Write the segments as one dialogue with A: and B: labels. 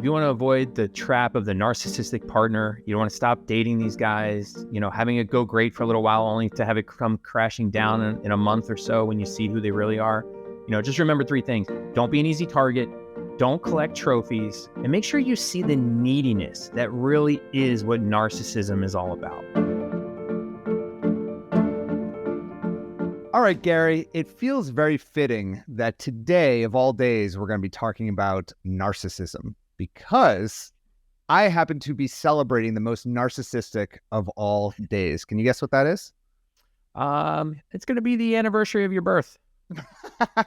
A: if you want to avoid the trap of the narcissistic partner, you don't want to stop dating these guys, having it go great for a little while only to have it come crashing down in a month or so when you see who they really are. Just remember 3 things. Don't be an easy target. Don't collect trophies, and make sure you see the neediness. That really is what narcissism is all about.
B: All right, Gary, it feels very fitting that today, of all days, we're going to be talking about narcissism because I happen to be celebrating the most narcissistic of all days. Can you guess what that is?
A: It's going to be the anniversary of your birth.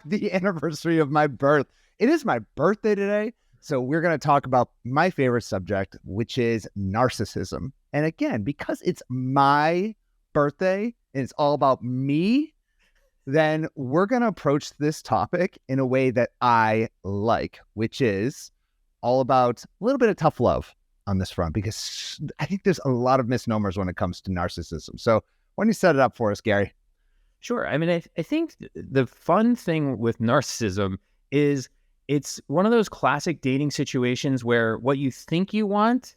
B: The anniversary of my birth. It is my birthday today, so we're going to talk about my favorite subject, which is narcissism. And again, because it's my birthday and it's all about me, then we're going to approach this topic in a way that I like, which is all about a little bit of tough love on this front, because I think there's a lot of misnomers when it comes to narcissism. So why don't you set it up for us, Gary?
A: Sure. I mean, I think the fun thing with narcissism is it's one of those classic dating situations where what you think you want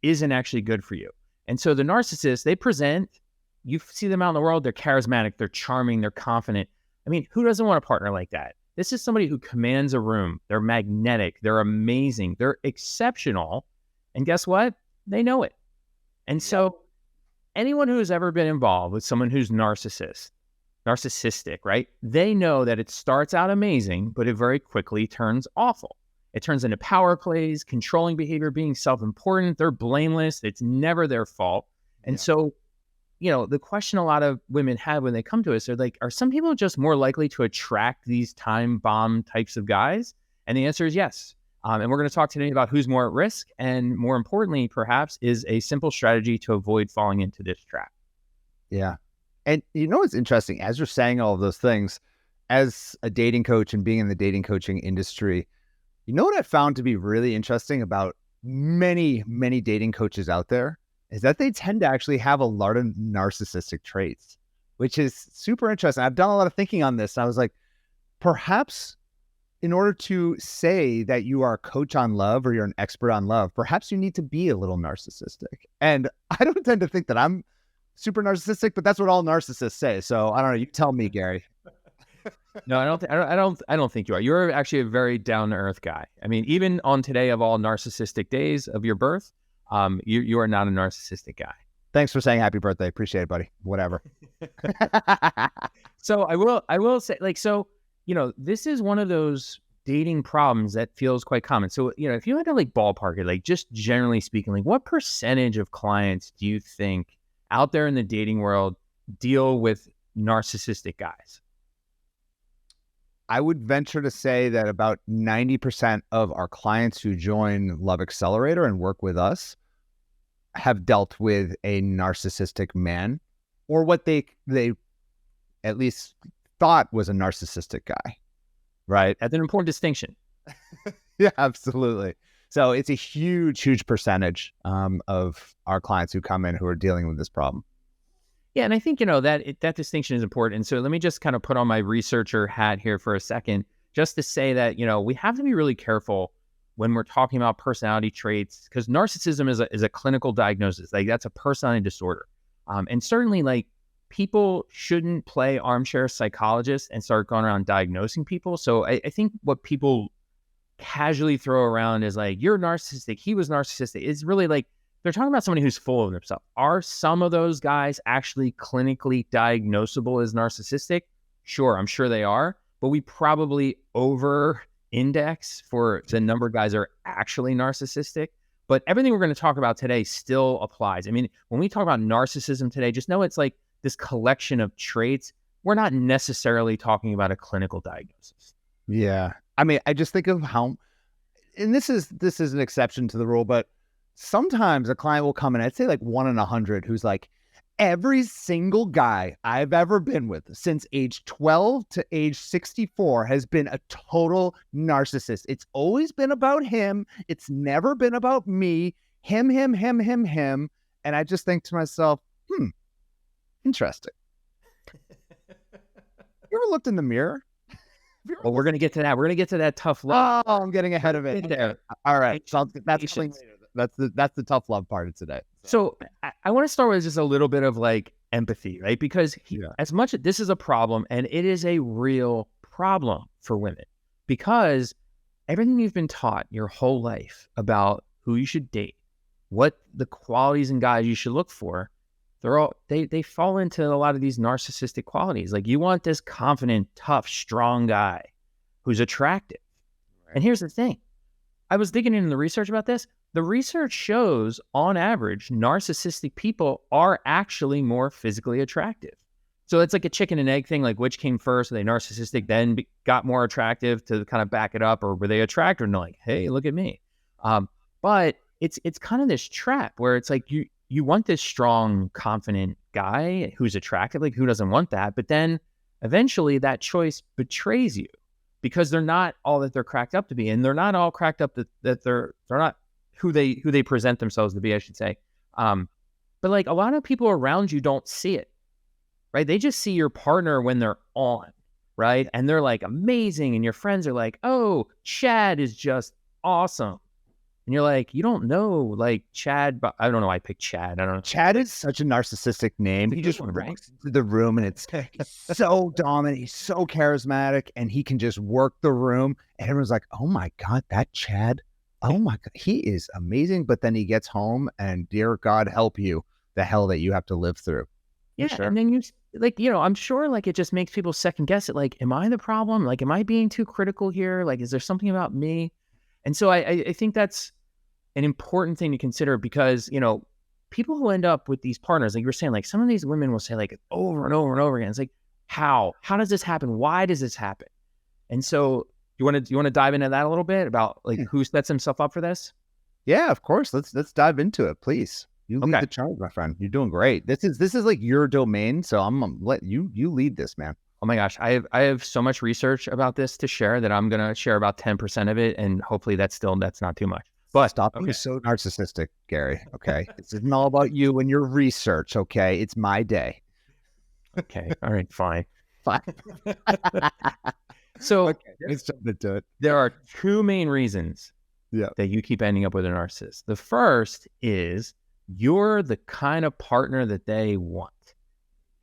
A: isn't actually good for you. And so the narcissists, they present, you see them out in the world, they're charismatic, they're charming, they're confident. I mean, who doesn't want a partner like that? This is somebody who commands a room. They're magnetic, they're amazing, they're exceptional. And guess what? They know it. And so anyone who has ever been involved with someone who's narcissistic, right? They know that it starts out amazing, but it very quickly turns awful. It turns into power plays, controlling behavior, being self-important. They're blameless. It's never their fault. And so, the question a lot of women have when they come to us are like, are some people just more likely to attract these time bomb types of guys? And the answer is yes. And we're going to talk today about who's more at risk. And more importantly, perhaps, is a simple strategy to avoid falling into this trap.
B: Yeah. And what's interesting, as you're saying all of those things, as a dating coach and being in the dating coaching industry, what I found to be really interesting about many, many dating coaches out there is that they tend to actually have a lot of narcissistic traits, which is super interesting. I've done a lot of thinking on this. And I was like, perhaps in order to say that you are a coach on love or you're an expert on love, perhaps you need to be a little narcissistic. And I don't tend to think that I'm super narcissistic, but that's what all narcissists say. So I don't know. You tell me, Gary.
A: No, I don't think you are. You're actually a very down to earth guy. I mean, even on today of all narcissistic days of your birth, you are not a narcissistic guy.
B: Thanks for saying happy birthday. Appreciate it, buddy. Whatever.
A: So I will say, this is one of those dating problems that feels quite common. So, if you had to ballpark it, just generally speaking, what percentage of clients do you think out there in the dating world deal with narcissistic guys?
B: I would venture to say that about 90% of our clients who join Love Accelerator and work with us have dealt with a narcissistic man, or what they at least thought was a narcissistic guy, right?
A: That's an important distinction.
B: Yeah, absolutely. So it's a huge, huge percentage of our clients who come in who are dealing with this problem.
A: Yeah, and I think, that distinction is important. And so let me just kind of put on my researcher hat here for a second, just to say that, we have to be really careful when we're talking about personality traits, because narcissism is a clinical diagnosis. That's a personality disorder. And certainly, people shouldn't play armchair psychologists and start going around diagnosing people. So I think what people casually throw around is you're narcissistic, he was narcissistic. It's really they're talking about somebody who's full of themselves. Are some of those guys actually clinically diagnosable as narcissistic? Sure, I'm sure they are, but we probably over-index for the number of guys that are actually narcissistic. But everything we're going to talk about today still applies. I mean, when we talk about narcissism today, just know it's this collection of traits. We're not necessarily talking about a clinical diagnosis.
B: Yeah. I mean, I just think of how, and this is an exception to the rule, but sometimes a client will come in, I'd say 1 in 100, who's every single guy I've ever been with since age 12 to age 64 has been a total narcissist. It's always been about him. It's never been about me. Him. And I just think to myself, interesting. You ever looked in the mirror?
A: Well, we're going to get to that. We're going to get to that tough love.
B: Oh, I'm getting ahead of it.
A: There.
B: All right. So that's
A: Patience.
B: that's the tough love part of today.
A: So I want to start with just a little bit of like empathy, right? Because as much as this is a problem, and it is a real problem for women, because everything you've been taught your whole life about who you should date, what the qualities in guys you should look for, they fall into a lot of these narcissistic qualities. Like, you want this confident, tough, strong guy who's attractive. Right. And here's the thing. I was digging into the research about this. The research shows, on average, narcissistic people are actually more physically attractive. So it's like a chicken and egg thing, like which came first? Are they narcissistic, then got more attractive to kind of back it up, or were they attracted and like, hey, look at me? But it's kind of this trap where it's like you want this strong, confident guy who's attractive. Like, who doesn't want that? But then eventually that choice betrays you, because they're not all that they're cracked up to be, and they're not all cracked up that they're not who they present themselves to be, I should say. But like, a lot of people around you don't see it, right? They just see your partner when they're on, right? And they're like amazing, and your friends are like, oh, Chad is just awesome. And you're like, you don't know, like, Chad, but I don't know why I picked Chad. I don't know.
B: Chad is such a narcissistic name. He just walks into the room and it's so dominant. He's so charismatic, and he can just work the room. And everyone's like, oh my God, that Chad. Oh my God, he is amazing. But then he gets home, and dear God help you, the hell that you have to live through.
A: Yeah. Sure. And then you, like, I'm sure, like, it just makes people second guess it. Like, am I the problem? Like, am I being too critical here? Like, is there something about me? And so I think that's an important thing to consider, because, people who end up with these partners, like you were saying, like, some of these women will say, like, over and over and over again, it's like, how does this happen? Why does this happen? And so you want to dive into that a little bit about, like, who sets himself up for this?
B: Yeah, of course. Let's dive into it, please. You lead the charge, my friend. You're doing great. This is like your domain, so I'm gonna let you lead this, man.
A: Oh my gosh, I have so much research about this to share that I'm gonna share about 10% of it, and hopefully that's not too much. But
B: stop being so narcissistic, Gary. Okay, this isn't all about you and your research. Okay, it's my day.
A: Okay, all right, fine.
B: So let's jump into it.
A: There are two main reasons that you keep ending up with a narcissist. The first is you're the kind of partner that they want,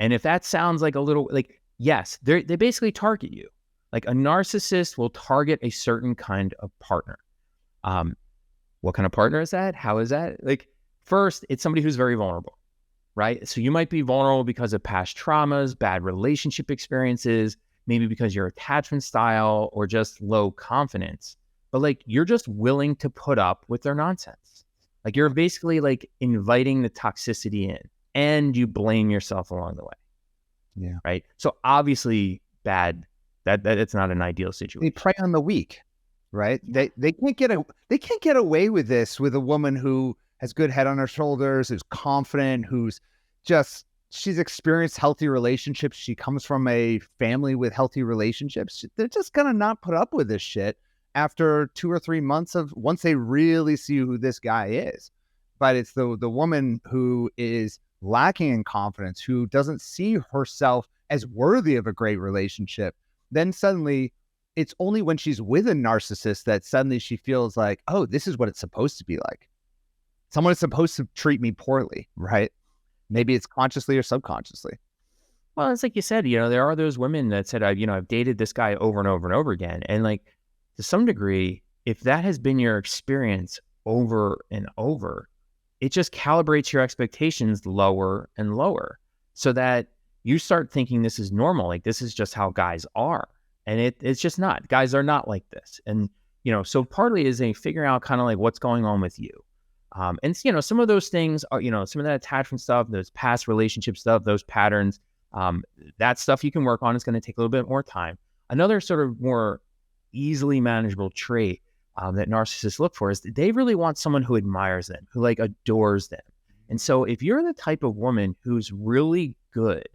A: and if that sounds like a little like, yes, they basically target you. Like, a narcissist will target a certain kind of partner. What kind of partner is that? How is that? Like, first, it's somebody who's very vulnerable, right? So you might be vulnerable because of past traumas, bad relationship experiences, maybe because your attachment style, or just low confidence. But, like, you're just willing to put up with their nonsense. Like, you're basically, like, inviting the toxicity in, and you blame yourself along the way.
B: Yeah.
A: Right. So obviously bad. That it's not an ideal situation.
B: They prey on the weak, right? They can't get away with this with a woman who has good head on her shoulders, who's confident, she's experienced healthy relationships. She comes from a family with healthy relationships. They're just gonna not put up with this shit after 2 or 3 months once they really see who this guy is. But it's the woman who is lacking in confidence, who doesn't see herself as worthy of a great relationship. Then suddenly, it's only when she's with a narcissist that suddenly she feels like, oh, this is what it's supposed to be like. Someone is supposed to treat me poorly, right? Maybe it's consciously or subconsciously.
A: Well, it's like you said, there are those women that said, I've dated this guy over and over and over again. And, like, to some degree, if that has been your experience over and over, it just calibrates your expectations lower and lower, so that you start thinking this is normal. Like, this is just how guys are. And it's just not. Guys are not like this. And, so partly is a figuring out kind of like what's going on with you. And, some of those things are, some of that attachment stuff, those past relationship stuff, those patterns, that stuff you can work on. It's going to take a little bit more time. Another sort of more easily manageable trait that narcissists look for is that they really want someone who admires them, who, like, adores them. And so if you're the type of woman who's really good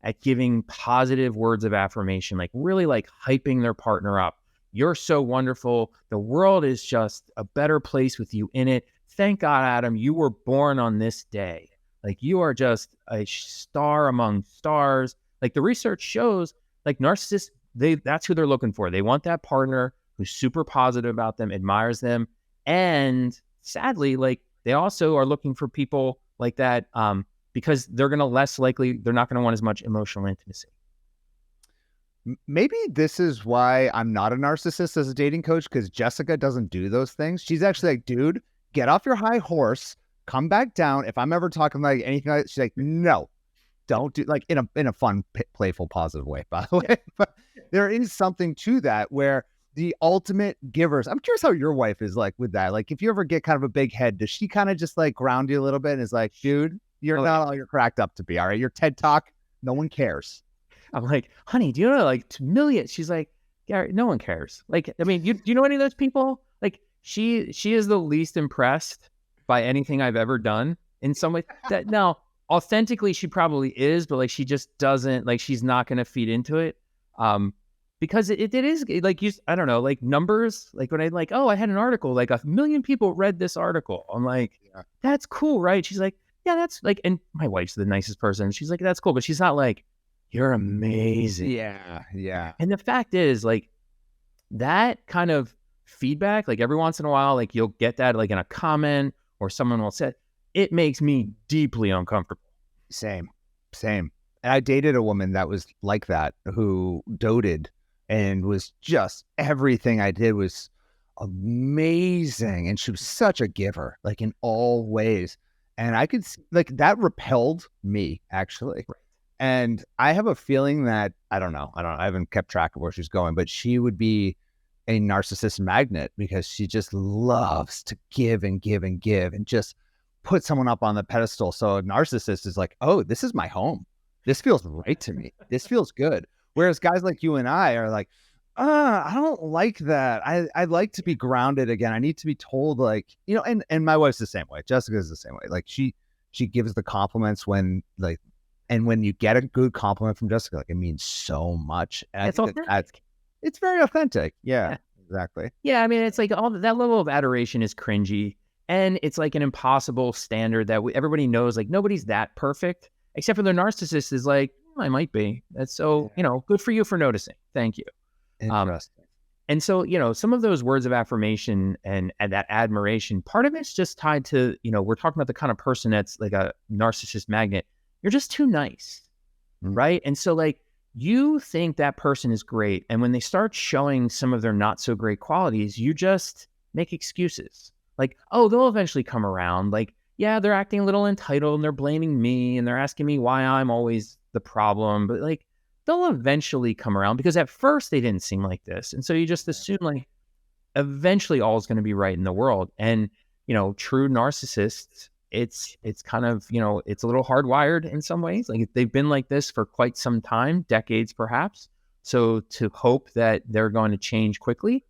A: at giving positive words of affirmation, like really, like, hyping their partner up, you're so wonderful, the world is just a better place with you in it. Thank God, Adam, you were born on this day. Like, you are just a star among stars. Like, the research shows, like, narcissists that's who they're looking for. They want that partner who's super positive about them, admires them, and sadly, like they also are looking for people like that because they're not going to want as much emotional intimacy.
B: Maybe this is why I'm not a narcissist as a dating coach, because Jessica doesn't do those things. She's actually like, dude, get off your high horse, come back down. If I'm ever talking like anything like that, she's like, no, don't do, like in a fun, playful, positive way, by the way. But there is something to that where the ultimate givers, I'm curious how your wife is like with that. Like if you ever get kind of a big head, does she kind of just like ground you a little bit and is like, dude, you're not all you're cracked up to be. All right. Your TED talk, no one cares.
A: I'm like, honey, do you know like millions? She's like, Gary, no one cares. Like, I mean, do you know any of those people? Like she is the least impressed by anything I've ever done in some way. That now authentically she probably is, but like she just doesn't, like she's not going to feed into it. Because it is like I don't know, like numbers, like when I like, oh, I had an article, like 1 million people read this article. I'm like, that's cool, right? She's like, yeah, that's like, and my wife's the nicest person. She's like, that's cool. But she's not like, you're amazing.
B: Yeah. Yeah.
A: And the fact is like that kind of feedback, like every once in a while, like you'll get that like in a comment or someone will say, it makes me deeply uncomfortable.
B: Same. And I dated a woman that was like that, who doted and was just, everything I did was amazing. And she was such a giver, like in all ways. And I could see, like that repelled me actually. Right. And I have a feeling that, I don't know, I haven't kept track of where she's going, but she would be a narcissist magnet because she just loves to give and give and give and just put someone up on the pedestal. So a narcissist is like, oh, this is my home. This feels right to me. This feels good. Whereas guys like you and I are like, I don't like that. I like to be grounded again. I need to be told, like, you know, and my wife's the same way. Jessica's the same way. Like she gives the compliments when like, and when you get a good compliment from Jessica, like it means so much. And it's very authentic. Yeah, exactly.
A: Yeah. I mean, it's like all that level of adoration is cringy. And it's like an impossible standard that everybody knows, like nobody's that perfect, except for the narcissist is like, I might be. That's so, you know, good for you for noticing. Thank you.
B: Interesting.
A: And so, you know, some of those words of affirmation and that admiration, part of it's just tied to, you know, we're talking about the kind of person that's like a narcissist magnet. You're just too nice, right? And so like you think that person is great. And when they start showing some of their not so great qualities, you just make excuses. Like, oh, they'll eventually come around. Like, yeah, they're acting a little entitled and they're blaming me and they're asking me why I'm always the problem. But like, they'll eventually come around because at first they didn't seem like this. And so you just assume like eventually all is going to be right in the world. And, you know, true narcissists, it's kind of, you know, it's a little hardwired in some ways. Like they've been like this for quite some time, decades perhaps. So to hope that they're going to change quickly,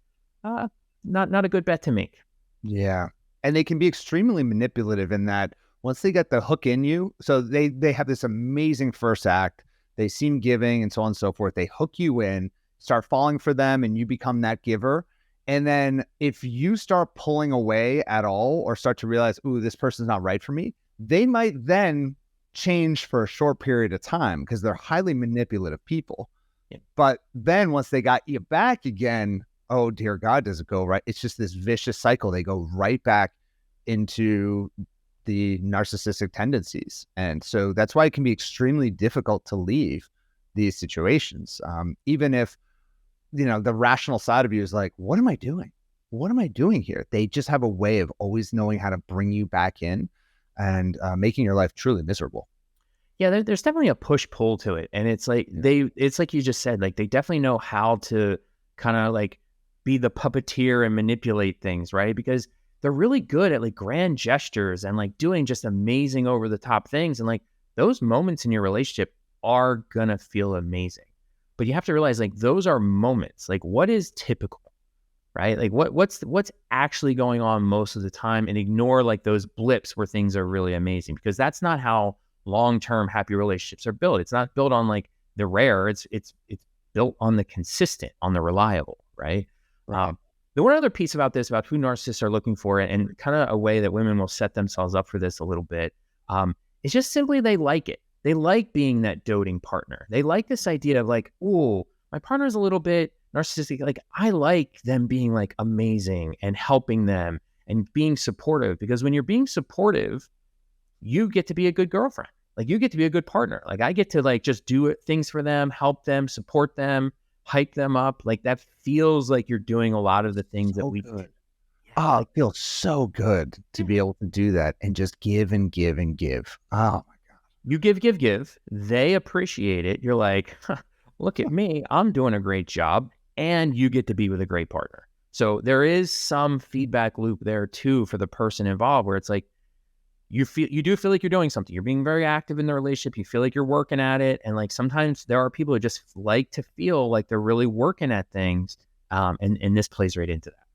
A: not a good bet to make.
B: Yeah. And they can be extremely manipulative in that once they get the hook in you, so they have this amazing first act, they seem giving and so on and so forth. They hook you in, start falling for them, and you become that giver. And then if you start pulling away at all or start to realize, ooh, this person's not right for me, they might then change for a short period of time because they're highly manipulative people. Yeah. But then once they got you back again, oh, dear God, does it go right? It's just this vicious cycle. They go right back into the narcissistic tendencies. And so that's why it can be extremely difficult to leave these situations. Even if, you know, the rational side of you is like, what am I doing? What am I doing here? They just have a way of always knowing how to bring you back in and making your life truly miserable.
A: Yeah, there's definitely a push-pull to it. And it's like, it's like you just said, like they definitely know how to kind of like be the puppeteer and manipulate things, right? Because they're really good at like grand gestures and like doing just amazing over the top things. And like those moments in your relationship are gonna feel amazing. But you have to realize like those are moments. Like what is typical, right? Like what's actually going on most of the time, and ignore like those blips where things are really amazing, because that's not how long-term happy relationships are built. It's not built on like the rare. It's built on the consistent, on the reliable, right? The one other piece about this, about who narcissists are looking for, and kind of a way that women will set themselves up for this a little bit, is just simply they like it. They like being that doting partner. They like this idea of like, ooh, my partner's a little bit narcissistic. Like, I like them being like amazing and helping them and being supportive, because when you're being supportive, you get to be a good girlfriend. Like, you get to be a good partner. Like, I get to like just do things for them, help them, support them, hype them up. Like, that feels like you're doing a lot of the things that we do.
B: Oh, it feels so good to be able to do that and just give and give and give. Oh my God.
A: You give, give, give. They appreciate it. You're like, huh, look at me. I'm doing a great job. And you get to be with a great partner. So there is some feedback loop there too for the person involved, where it's like, you do feel like you're doing something. You're being very active in the relationship. You feel like you're working at it. And like, sometimes there are people who just like to feel like they're really working at things. And this plays right into that.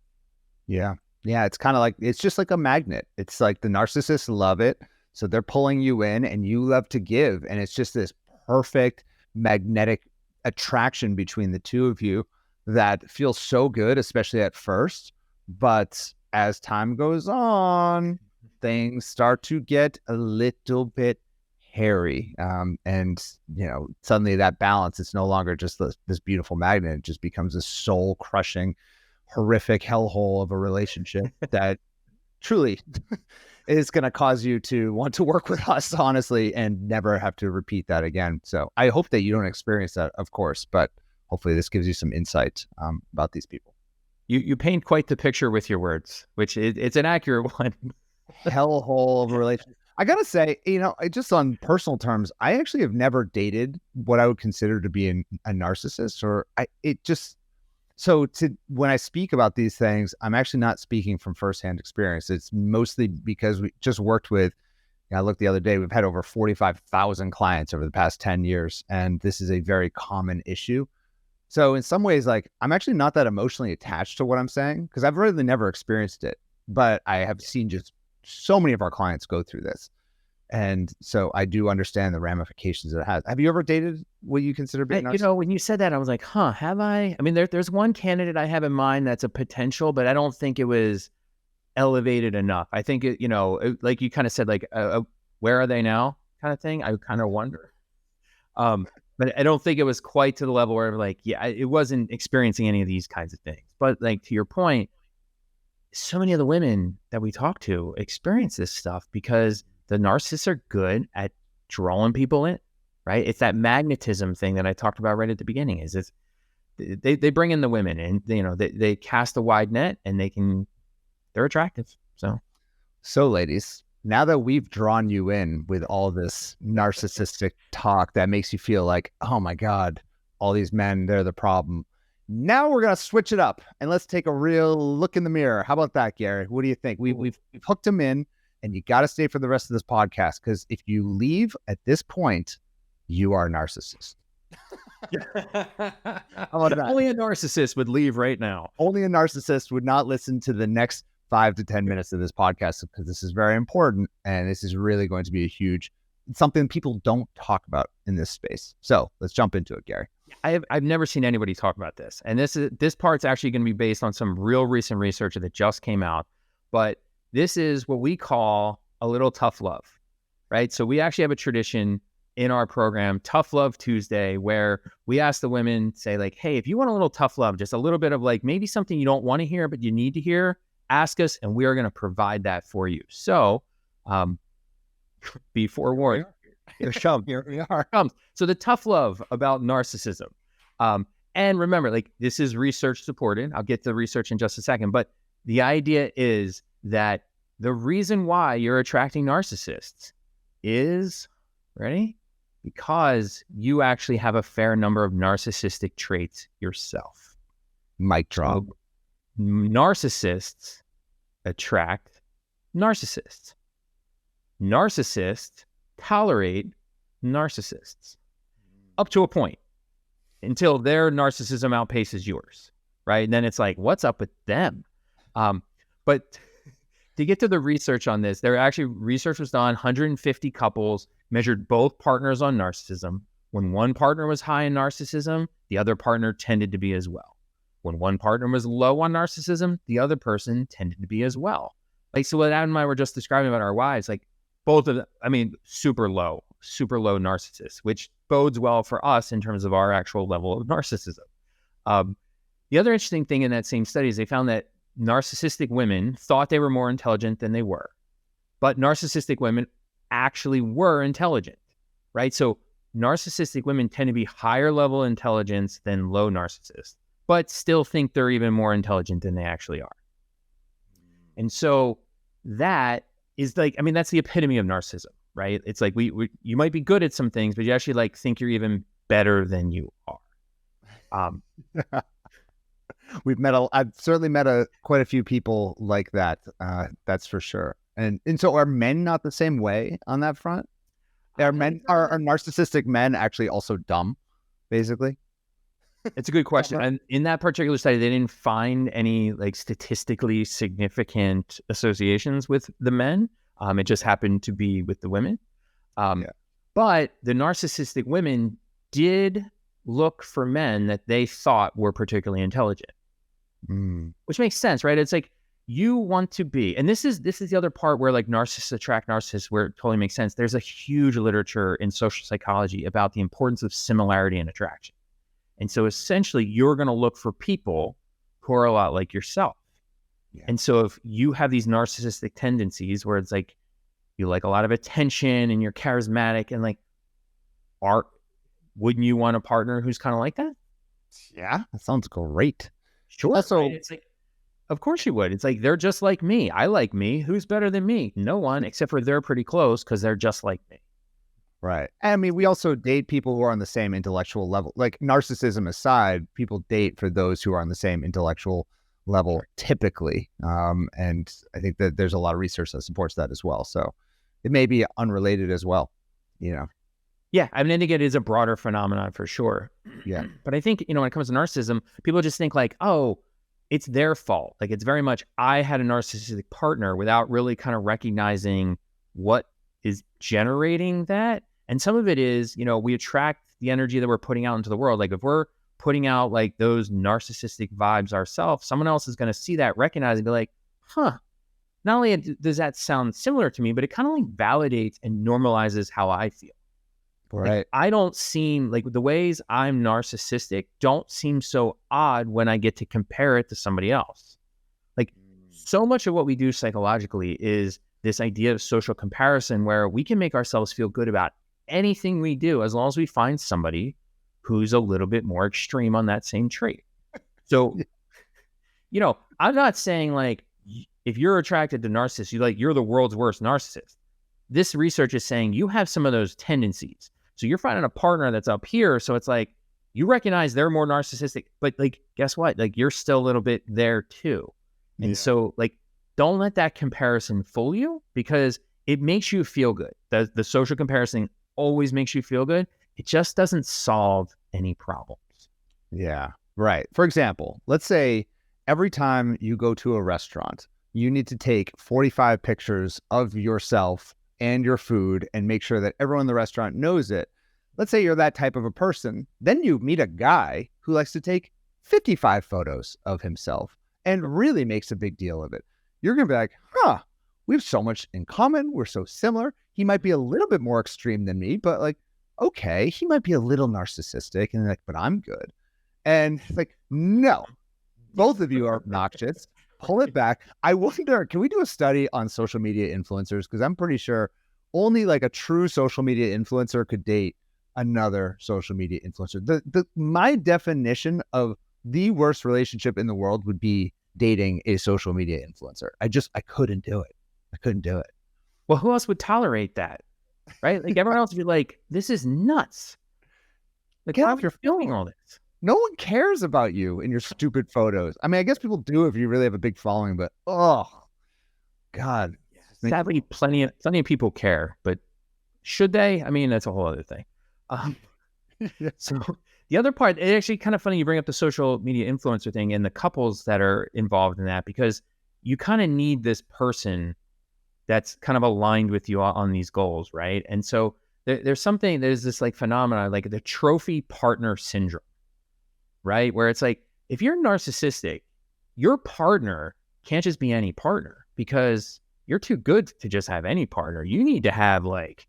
B: Yeah. Yeah. It's kind of like, it's just like a magnet. It's like the narcissists love it. So they're pulling you in and you love to give. And it's just this perfect magnetic attraction between the two of you that feels so good, especially at first. But as time goes on, things start to get a little bit hairy. And, you know, suddenly that balance, it's no longer just this beautiful magnet. It just becomes a soul crushing, horrific hellhole of a relationship that truly is going to cause you to want to work with us, honestly, and never have to repeat that again. So I hope that you don't experience that, of course, but hopefully this gives you some insight about these people.
A: You paint quite the picture with your words, which it's an accurate one.
B: Hellhole of a relationship. I gotta say, you know, just on personal terms, I actually have never dated what I would consider to be a narcissist, or when I speak about these things, I'm actually not speaking from firsthand experience. It's mostly because we just worked with, I looked the other day, we've had over 45,000 clients over the past 10 years, and this is a very common issue. So in some ways, like, I'm actually not that emotionally attached to what I'm saying, because I've really never experienced it, but I have seen just so many of our clients go through this. And so I do understand the ramifications it has. Have you ever dated what you consider being narcissistic?
A: You know, when you said that, I was like, huh, have I? I mean, there's one candidate I have in mind that's a potential, but I don't think it was elevated enough. I think it, you know, like you kind of said, like, where are they now kind of thing. I kind of wonder. But I don't think it was quite to the level where like, yeah, it wasn't experiencing any of these kinds of things. But like, to your point, so many of the women that we talk to experience this stuff because the narcissists are good at drawing people in, right? It's that magnetism thing that I talked about right at the beginning. Is they bring in the women, and you know, they cast a wide net, and they're attractive. So
B: ladies, now that we've drawn you in with all this narcissistic talk that makes you feel like, oh my God, all these men, they're the problem. Now we're going to switch it up and let's take a real look in the mirror. How about that, Gary? What do you think? We've hooked him in, and you got to stay for the rest of this podcast, because if you leave at this point, you are a narcissist.
A: Only a narcissist would leave right now.
B: Only a narcissist would not listen to the next 5 to 10 minutes of this podcast, because this is very important, and this is really going to be something people don't talk about in this space. So let's jump into it, Gary.
A: I've never seen anybody talk about this, and this part's actually going to be based on some real recent research that just came out. But this is what we call a little tough love, right? So we actually have a tradition in our program, Tough Love Tuesday, where we ask the women, say like, hey, if you want a little tough love, just a little bit of like maybe something you don't want to hear but you need to hear, ask us, and we are going to provide that for you. So be forewarned.
B: Here we are.
A: So the tough love about narcissism. And remember, like, this is research supported. I'll get to the research in just a second. But the idea is that the reason why you're attracting narcissists is, ready? Because you actually have a fair number of narcissistic traits yourself.
B: Mic drop.
A: So, narcissists attract narcissists. Narcissists tolerate narcissists up to a point until their narcissism outpaces yours, right? And then it's like, what's up with them? But to get to the research on this, research was done, 150 couples measured both partners on narcissism. When one partner was high in narcissism, the other partner tended to be as well. When one partner was low on narcissism, the other person tended to be as well. Like, so what Adam and I were just describing about our wives, like both of them, I mean, super low narcissists, which bodes well for us in terms of our actual level of narcissism. The other interesting thing in that same study is they found that narcissistic women thought they were more intelligent than they were, but narcissistic women actually were intelligent, right? So narcissistic women tend to be higher level intelligence than low narcissists, but still think they're even more intelligent than they actually are. And so that is like, I mean, that's the epitome of narcissism, right? It's like you might be good at some things, but you actually like think you're even better than you are.
B: I've certainly met quite a few people like that. That's for sure. And so are men not the same way on that front? Are narcissistic men actually also dumb, basically?
A: It's a good question. And in that particular study, they didn't find any like statistically significant associations with the men. It just happened to be with the women. But the narcissistic women did look for men that they thought were particularly intelligent, which makes sense, right? It's like you want to be, and this is the other part where like narcissists attract narcissists, where it totally makes sense. There's a huge literature in social psychology about the importance of similarity and attraction. And so essentially you're going to look for people who are a lot like yourself. Yeah. And so if you have these narcissistic tendencies where it's like you like a lot of attention and you're charismatic and like wouldn't you want a partner who's kind of like that?
B: Yeah, that sounds great.
A: Sure. Also, right? It's like, of course you would. It's like, they're just like me. I like me. Who's better than me? No one, except for they're pretty close because they're just like me.
B: Right. I mean, we also date people who are on the same intellectual level. Like narcissism aside, people date for those who are on the same intellectual level typically. And I think that there's a lot of research that supports that as well. So it may be unrelated as well, you know?
A: Yeah. I mean, I think it is a broader phenomenon for sure.
B: Yeah.
A: But I think, when it comes to narcissism, people just think like, oh, it's their fault. Like it's very much, I had a narcissistic partner without really kind of recognizing what is generating that. And some of it is, we attract the energy that we're putting out into the world. Like if we're putting out like those narcissistic vibes ourselves, someone else is going to see that, recognize and be like, huh, not only does that sound similar to me, but it kind of like validates and normalizes how I feel.
B: Right.
A: Like, I don't seem like the ways I'm narcissistic don't seem so odd when I get to compare it to somebody else. Like so much of what we do psychologically is this idea of social comparison where we can make ourselves feel good about anything we do as long as we find somebody who's a little bit more extreme on that same trait. So, I'm not saying like if you're attracted to narcissists, you're the world's worst narcissist. This research is saying you have some of those tendencies. So you're finding a partner that's up here. So it's like you recognize they're more narcissistic, but like, guess what? Like you're still a little bit there too. And so like, don't let that comparison fool you because it makes you feel good. The social comparison always makes you feel good. It just doesn't solve any problems.
B: Yeah, right. For example, let's say every time you go to a restaurant, you need to take 45 pictures of yourself and your food and make sure that everyone in the restaurant knows it. Let's say you're that type of a person. Then you meet a guy who likes to take 55 photos of himself and really makes a big deal of it. You're going to be like, we have so much in common. We're so similar. He might be a little bit more extreme than me, but like, okay, he might be a little narcissistic and like, but I'm good. And it's like, no, both of you are obnoxious. Pull it back. I wonder, can we do a study on social media influencers? Because I'm pretty sure only like a true social media influencer could date another social media influencer. My definition of the worst relationship in the world would be dating a social media influencer. I couldn't do it. I couldn't do it.
A: Well, who else would tolerate that? Right? Like everyone else would be like, this is nuts. Like, why are you filming all this?
B: No one cares about you in your stupid photos. I mean, I guess people do if you really have a big following, but oh God.
A: Sadly, plenty of people care, but should they? I mean, that's a whole other thing. So the other part, it's actually kind of funny you bring up the social media influencer thing and the couples that are involved in that, because you kind of need this person that's kind of aligned with you on these goals, right? And so there's this like phenomenon, like the trophy partner syndrome, right? Where it's like, if you're narcissistic, your partner can't just be any partner because you're too good to just have any partner. You need to have like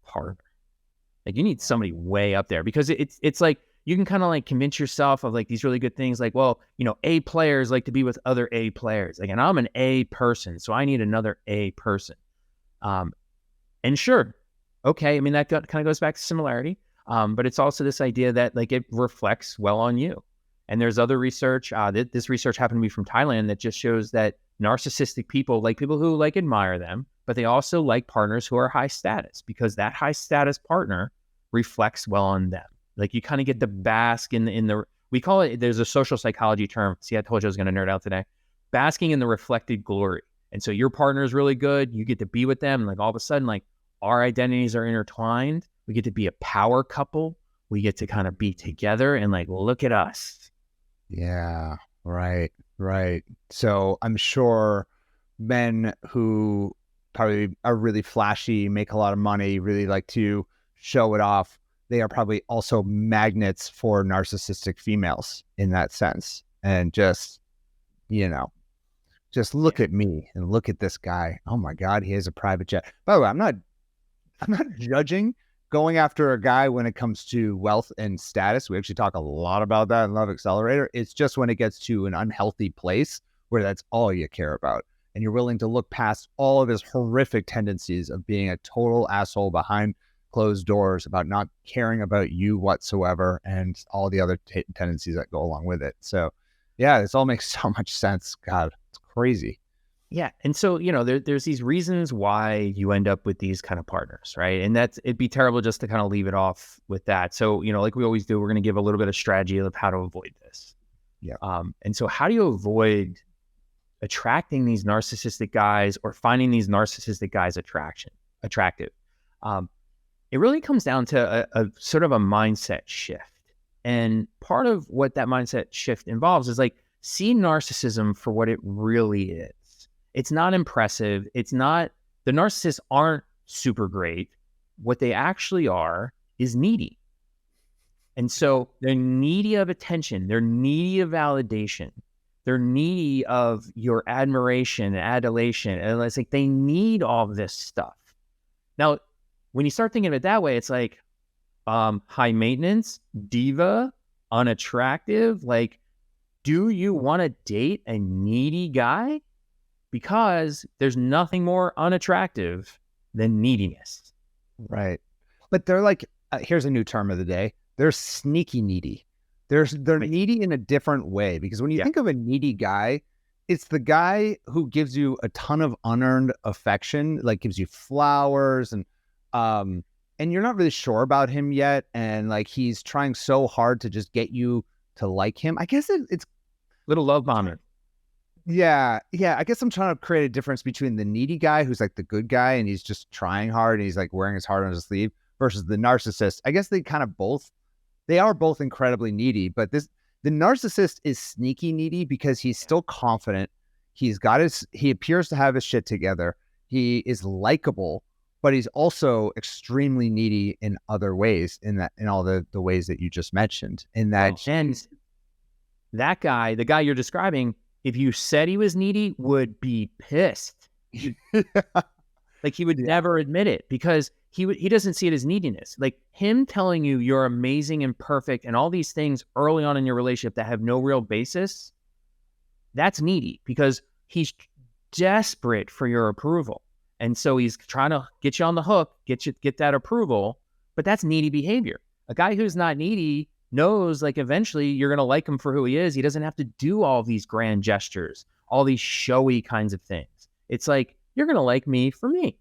A: partner. Like you need somebody way up there, because it's like you can kind of like convince yourself of like these really good things, like, well, A players like to be with other A players. Like, and I'm an A person, so I need another A person. And sure, okay, I mean, that kind of goes back to similarity. But it's also this idea that like it reflects well on you. And there's other research. This research happened to be from Thailand that just shows that narcissistic people like people who like admire them, but they also like partners who are high status, because that high status partner reflects well on them. Like you kind of get to bask in the we call it, there's a social psychology term. See, I told you I was going to nerd out today. Basking in the reflected glory. And so your partner is really good. You get to be with them. And like all of a sudden, like our identities are intertwined. We get to be a power couple. We get to kind of be together and like, look at us.
B: Yeah, right. So I'm sure men who probably are really flashy, make a lot of money, really like to show it off, they are probably also magnets for narcissistic females in that sense. And just look at me and look at this guy. Oh my God, he has a private jet. By the way, I'm not judging going after a guy when it comes to wealth and status. We actually talk a lot about that in Love Accelerator. It's just when it gets to an unhealthy place where that's all you care about, and you're willing to look past all of his horrific tendencies of being a total asshole behind closed doors, about not caring about you whatsoever, and all the other tendencies that go along with it. So yeah, this all makes so much sense. God, it's crazy.
A: Yeah. And so, there's these reasons why you end up with these kind of partners, right? And it'd be terrible just to kind of leave it off with that. So, like we always do, we're going to give a little bit of strategy of how to avoid this.
B: Yeah.
A: And so how do you avoid attracting these narcissistic guys or finding these narcissistic guys attractive? It really comes down to a sort of a mindset shift. And part of what that mindset shift involves is like, see narcissism for what it really is. It's not impressive. The narcissists aren't super great. What they actually are is needy. And so they're needy of attention. They're needy of validation. They're needy of your admiration and adulation. And it's like they need all this stuff. Now, when you start thinking of it that way, it's like high maintenance, diva, unattractive. Like, do you want to date a needy guy? Because there's nothing more unattractive than neediness.
B: Right. But they're like, here's a new term of the day. They're sneaky needy. They're needy in a different way, because when you think of a needy guy, it's the guy who gives you a ton of unearned affection, like gives you flowers and you're not really sure about him yet. And like, he's trying so hard to just get you to like him. I guess it's
A: little love bombing.
B: Yeah. I guess I'm trying to create a difference between the needy guy who's like the good guy and he's just trying hard and he's like wearing his heart on his sleeve, versus the narcissist. I guess they are both incredibly needy, but the narcissist is sneaky needy because he's still confident. He appears to have his shit together. He is likable, but he's also extremely needy in other ways, in all the ways that you just mentioned. In that,
A: and that guy, the guy you're describing, if you said he was needy, would be pissed. Like he would never admit it, because he doesn't see it as neediness. Like him telling you you're amazing and perfect and all these things early on in your relationship that have no real basis, that's needy, because he's desperate for your approval. And so he's trying to get you on the hook, get that approval, but that's needy behavior. A guy who's not needy knows like eventually you're going to like him for who he is. He doesn't have to do all these grand gestures, all these showy kinds of things. It's like, you're going to like me for me.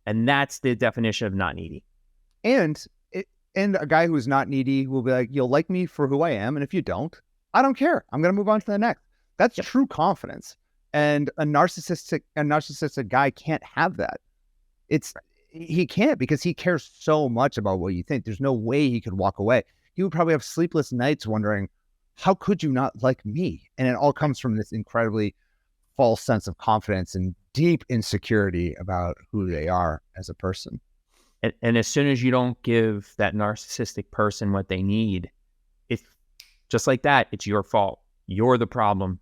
A: And that's the definition of not needy.
B: And a guy who's not needy will be like, you'll like me for who I am. And if you don't, I don't care. I'm going to move on to the next. That's true confidence. And a narcissistic guy can't have that. He can't, because he cares so much about what you think. There's no way he could walk away. He would probably have sleepless nights wondering, how could you not like me? And it all comes from this incredibly false sense of confidence and deep insecurity about who they are as a person.
A: And as soon as you don't give that narcissistic person what they need, it's just like that. It's your fault. You're the problem.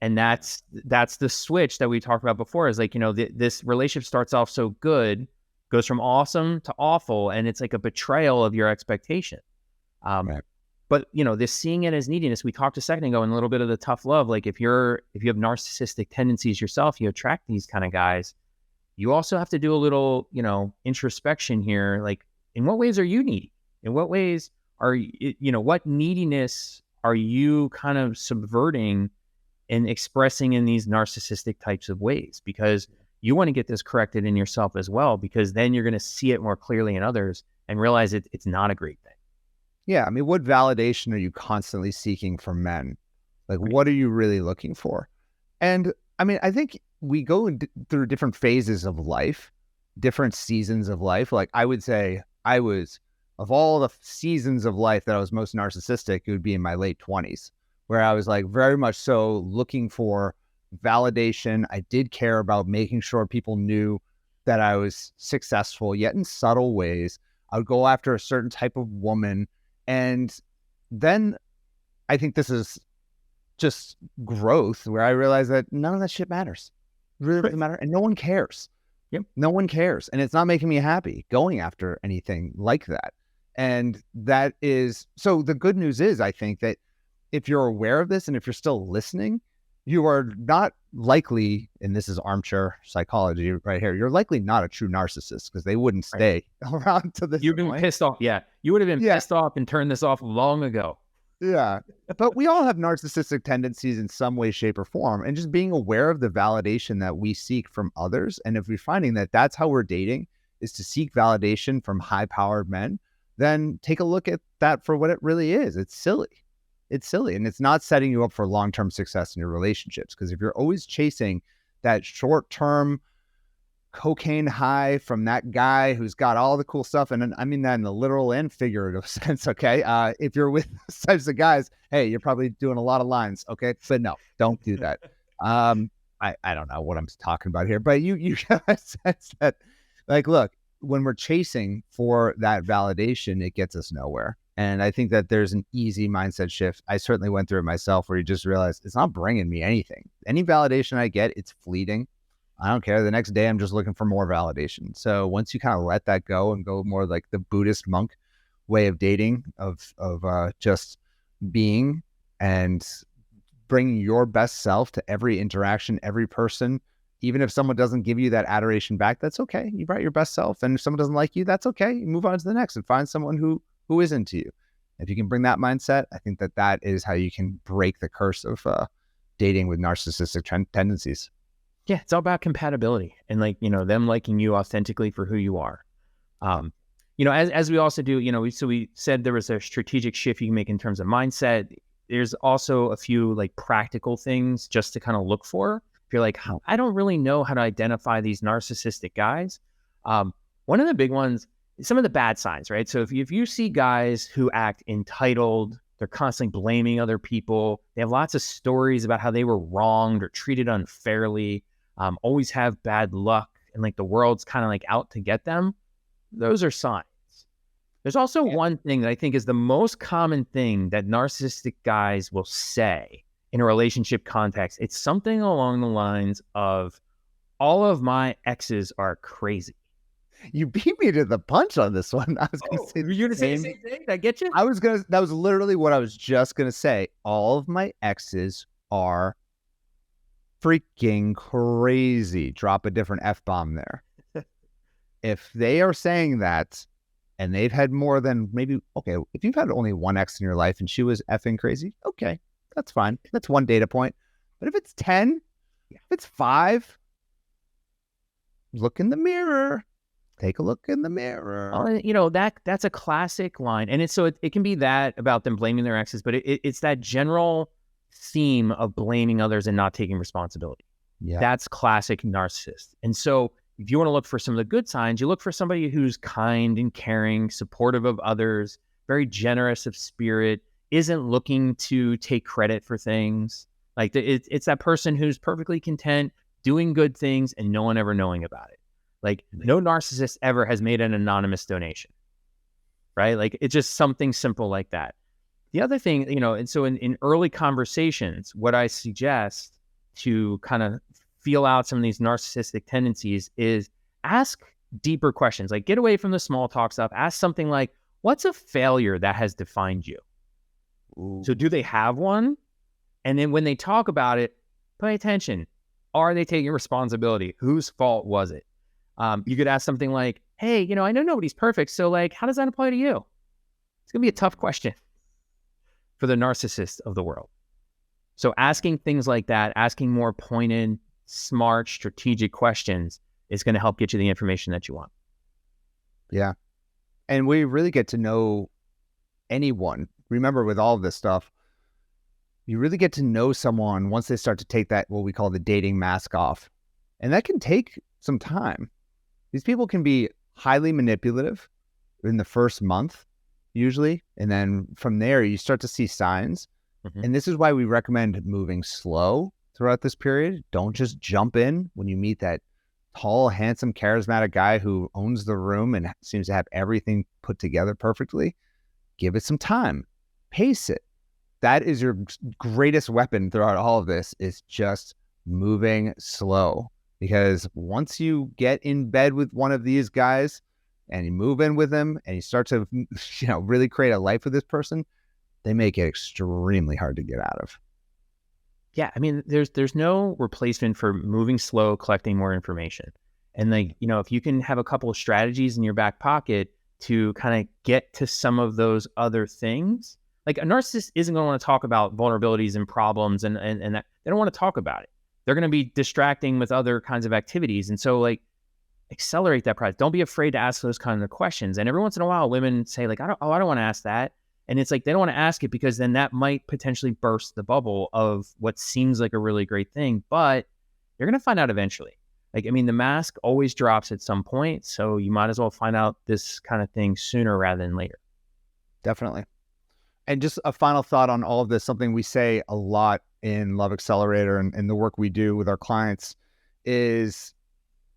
A: And that's the switch that we talked about before, is like, this relationship starts off so good, goes from awesome to awful, and it's like a betrayal of your expectation.
B: Right.
A: But this seeing it as neediness, we talked a second ago, and a little bit of the tough love. Like if you have narcissistic tendencies yourself, you attract these kind of guys. You also have to do a little, introspection here. Like, in what ways are you needy? In what ways are what neediness are you kind of subverting and expressing in these narcissistic types of ways? Because you want to get this corrected in yourself as well, because then you're going to see it more clearly in others and realize it's not a great thing.
B: Yeah. I mean, what validation are you constantly seeking from men? Like,
A: Right.
B: what are you really looking for? And I mean, I think we go through different phases of life, different seasons of life. Like, I would say of all the seasons of life that I was most narcissistic, it would be in my late 20s, where I was like very much so looking for validation. I did care about making sure people knew that I was successful, yet in subtle ways. I would go after a certain type of woman. And then I think this is just growth, where I realized that none of that shit matters. It really doesn't matter. And no one cares.
A: Yep.
B: No one cares. And it's not making me happy going after anything like that. And that is, so the good news is, I think that if you're aware of this and if you're still listening, you are not likely, and this is armchair psychology right here, you're likely not a true narcissist, because they wouldn't stay around to this
A: You've been
B: point.
A: pissed off. Yeah. You would have been pissed off and turned this off long ago.
B: Yeah. But we all have narcissistic tendencies in some way, shape, or form. And just being aware of the validation that we seek from others. And if we're finding that that's how we're dating, is to seek validation from high-powered men, then take a look at that for what it really is. It's silly. It's silly. And it's not setting you up for long-term success in your relationships. Because if you're always chasing that short-term cocaine high from that guy who's got all the cool stuff, and I mean that in the literal and figurative sense, okay? If you're with those types of guys, hey, you're probably doing a lot of lines, okay? But no, don't do that. I don't know what I'm talking about here, but you get a sense that, like, look, when we're chasing for that validation, it gets us nowhere. And I think that there's an easy mindset shift. I certainly went through it myself, where you just realize it's not bringing me anything. Any validation I get, it's fleeting. I don't care. The next day, I'm just looking for more validation. So once you kind of let that go and go more like the Buddhist monk way of dating, of just being and bringing your best self to every interaction, every person, even if someone doesn't give you that adoration back, that's okay. You brought your best self. And if someone doesn't like you, that's okay. You move on to the next and find someone who is into you. If you can bring that mindset, I think that is how you can break the curse of dating with narcissistic tendencies.
A: Yeah, it's all about compatibility and them liking you authentically for who you are. As we also do, we said there was a strategic shift you can make in terms of mindset. There's also a few like practical things just to kind of look for. If you're like, I don't really know how to identify these narcissistic guys. One of the big ones, some of the bad signs, right? So if you see guys who act entitled, they're constantly blaming other people, they have lots of stories about how they were wronged or treated unfairly, always have bad luck, and like the world's kind of like out to get them, those are signs. There's also one thing that I think is the most common thing that narcissistic guys will say in a relationship context. It's something along the lines of, all of my exes are crazy.
B: You beat me to the punch on this one. I was going to say,
A: you're going to say the same thing? Did I get you?
B: That was literally what I was just going to say. All of my exes are freaking crazy. Drop a different F-bomb there. If they are saying that, and they've had more than maybe, okay, if you've had only one ex in your life and she was effing crazy, okay, that's fine. That's one data point. But if it's 10, if it's 5, look in the mirror. Take a look in the mirror.
A: That's a classic line. And it can be that about them blaming their exes, but it's that general theme of blaming others and not taking responsibility.
B: Yeah.
A: That's classic narcissist. And so if you want to look for some of the good signs, you look for somebody who's kind and caring, supportive of others, very generous of spirit, isn't looking to take credit for things. Like it's that person who's perfectly content doing good things and no one ever knowing about it. Like no narcissist ever has made an anonymous donation, right? Like it's just something simple like that. The other thing, and so in early conversations, what I suggest to kind of feel out some of these narcissistic tendencies is ask deeper questions. Like, get away from the small talk stuff. Ask something like, what's a failure that has defined you?
B: Ooh.
A: So do they have one? And then when they talk about it, pay attention. Are they taking responsibility? Whose fault was it? You could ask something like, hey, I know nobody's perfect. So like, how does that apply to you? It's going to be a tough question for the narcissist of the world. So asking things like that, asking more pointed, smart, strategic questions is going to help get you the information that you want.
B: Yeah. And we really get to know anyone. Remember, with all of this stuff, you really get to know someone once they start to take that, what we call the dating mask off. And that can take some time. These people can be highly manipulative in the first month, usually. And then from there, you start to see signs.
A: Mm-hmm.
B: And this is why we recommend moving slow throughout this period. Don't just jump in when you meet that tall, handsome, charismatic guy who owns the room and seems to have everything put together perfectly. Give it some time. Pace it. That is your greatest weapon throughout all of this, is just moving slow. Because once you get in bed with one of these guys and you move in with them and you start to, really create a life with this person, they make it extremely hard to get out of.
A: Yeah, I mean, there's no replacement for moving slow, collecting more information. And like, if you can have a couple of strategies in your back pocket to kind of get to some of those other things, like a narcissist isn't going to want to talk about vulnerabilities and problems and that. They don't want to talk about it. They're going to be distracting with other kinds of activities. And so like, accelerate that process. Don't be afraid to ask those kinds of questions. And every once in a while, women say like, I don't want to ask that. And it's like, they don't want to ask it because then that might potentially burst the bubble of what seems like a really great thing, but you're going to find out eventually. Like, I mean, the mask always drops at some point. So you might as well find out this kind of thing sooner rather than later.
B: Definitely. And just a final thought on all of this, something we say a lot in Love Accelerator and the work we do with our clients is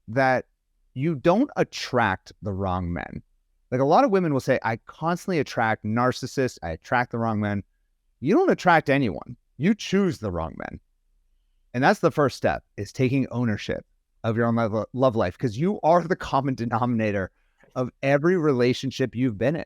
B: that you don't attract the wrong men. Like, a lot of women will say, I constantly attract narcissists. I attract the wrong men. You don't attract anyone. You choose the wrong men. And that's the first step, is taking ownership of your own love life, because you are the common denominator of every relationship you've been in.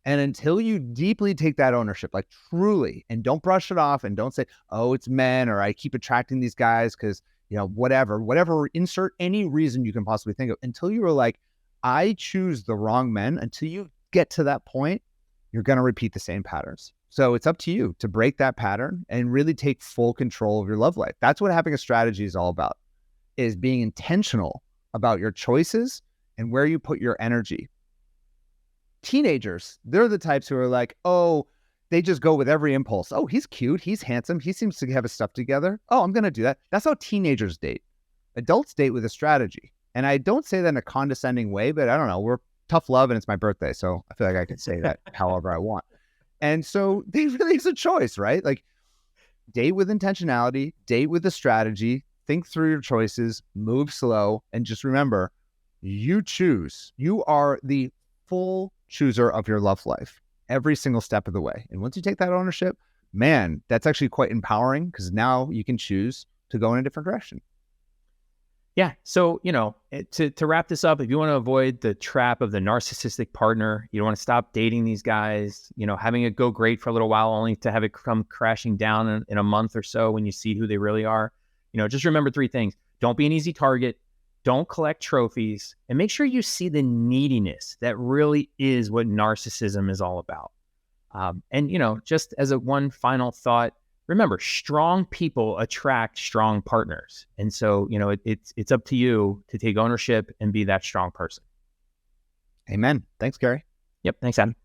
B: And until you deeply take that ownership, like truly, and don't brush it off and don't say, oh, it's men, or I keep attracting these guys because, whatever, insert any reason you can possibly think of, until you were like, I choose the wrong men, until you get to that point, you're going to repeat the same patterns. So it's up to you to break that pattern and really take full control of your love life. That's what having a strategy is all about, is being intentional about your choices and where you put your energy. Teenagers, they're the types who are like, oh, they just go with every impulse. Oh, he's cute. He's handsome. He seems to have his stuff together. Oh, I'm going to do that. That's how teenagers date. Adults date with a strategy. And I don't say that in a condescending way, but I don't know. We're tough love and it's my birthday. So I feel like I can say that however I want. And so they really is a choice, right? Like, date with intentionality, date with a strategy, think through your choices, move slow, and just remember, you choose. You are the full chooser of your love life every single step of the way. And once you take that ownership, man, that's actually quite empowering, because now you can choose to go in a different direction.
A: Yeah. So, to wrap this up, if you want to avoid the trap of the narcissistic partner, you don't want to stop dating these guys, having it go great for a little while, only to have it come crashing down in a month or so when you see who they really are. Just remember 3 things. Don't be an easy target. Don't collect trophies, and make sure you see the neediness that really is what narcissism is all about. And, just as one final thought, remember, strong people attract strong partners. And so, it's up to you to take ownership and be that strong person.
B: Amen. Thanks, Gary.
A: Yep. Thanks, Adam.